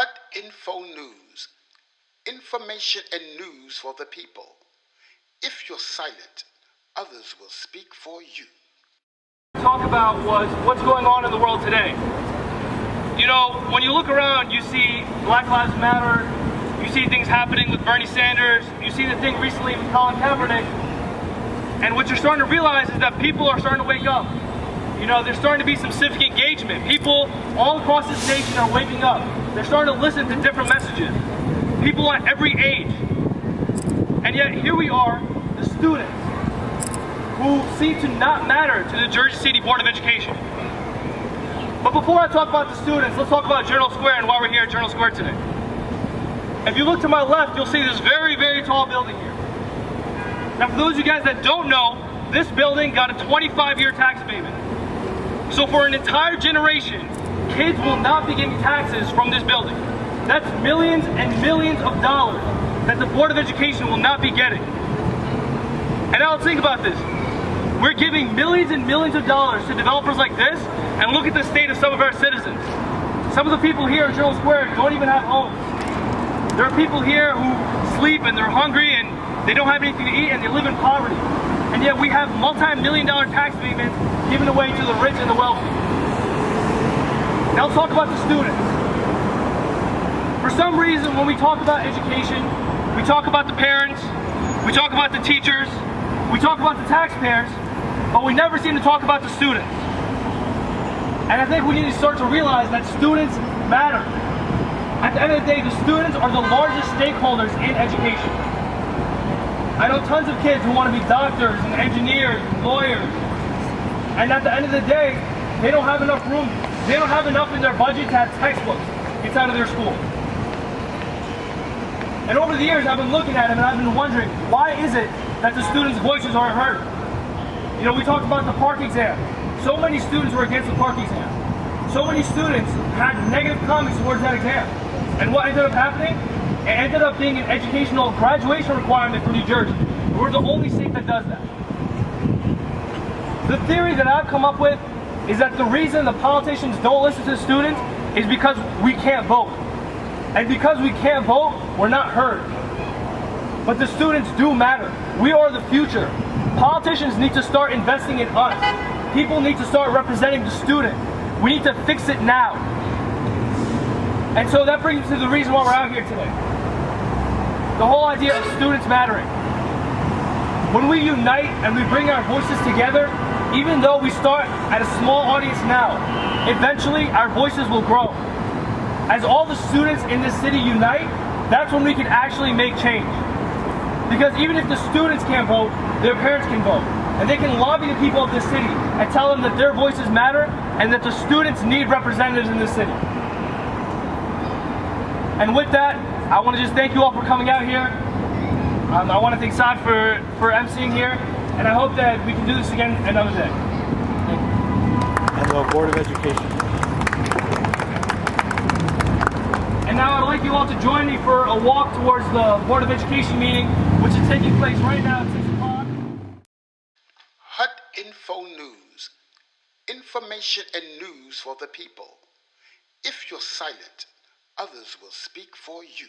HudInfoNews. Information and news for the people. If you're silent, others will speak for you. Talk about what's going on in the world today. You know, when you look around, you see Black Lives Matter, you see things happening with Bernie Sanders, you see the thing recently with Colin Kaepernick, and what you're starting to realize is that people are starting to wake up. You know, there's starting to be some civic engagement. People all across this nation are waking up. They're starting to listen to different messages. People at every age. And yet here we are, the students, who seem to not matter to the Jersey City Board of Education. But before I talk about the students, let's talk about Journal Square and why we're here at Journal Square today. If you look to my left, you'll see this very, very tall building here. Now for those of you guys that don't know, this building got a 25-year tax abatement. So for an entire generation, kids will not be getting taxes from this building. That's millions and millions of dollars that the Board of Education will not be getting. And now let's think about this. We're giving millions and millions of dollars to developers like this, and look at the state of some of our citizens. Some of the people here at Journal Square don't even have homes. There are people here who sleep and they're hungry and they don't have anything to eat and they live in poverty. And yet we have multi-million-dollar tax payments given away to the rich and the wealthy. Now let's talk about the students. For some reason, when we talk about education, we talk about the parents, we talk about the teachers, we talk about the taxpayers, but we never seem to talk about the students. And I think we need to start to realize that students matter. At the end of the day, the students are the largest stakeholders in education. I know tons of kids who want to be doctors and engineers and lawyers. And at the end of the day, they don't have enough room. They don't have enough in their budget to have textbooks inside of their school. And over the years, I've been looking at them and I've been wondering, why is it that the students' voices aren't heard? You know, we talked about the park exam. So many students were against the park exam. So many students had negative comments towards that exam. And what ended up happening? It ended up being an educational graduation requirement for New Jersey. We're the only state that does that. The theory that I've come up with is that the reason the politicians don't listen to the students is because we can't vote. And because we can't vote, we're not heard. But the students do matter. We are the future. Politicians need to start investing in us. People need to start representing the student. We need to fix it now. And so that brings us to the reason why we're out here today. The whole idea of students mattering. When we unite and we bring our voices together, even though we start at a small audience now, eventually our voices will grow. As all the students in this city unite, that's when we can actually make change. Because even if the students can't vote, their parents can vote. And they can lobby the people of this city and tell them that their voices matter and that the students need representatives in this city. And with that, I want to just thank you all for coming out here. I want to thank Saad for emceeing here, and I hope that we can do this again another day. And the Board of Education. And now I'd like you all to join me for a walk towards the Board of Education meeting, which is taking place right now at 6 o'clock. HudInfoNews. Information and news for the people. If you're silent, others will speak for you.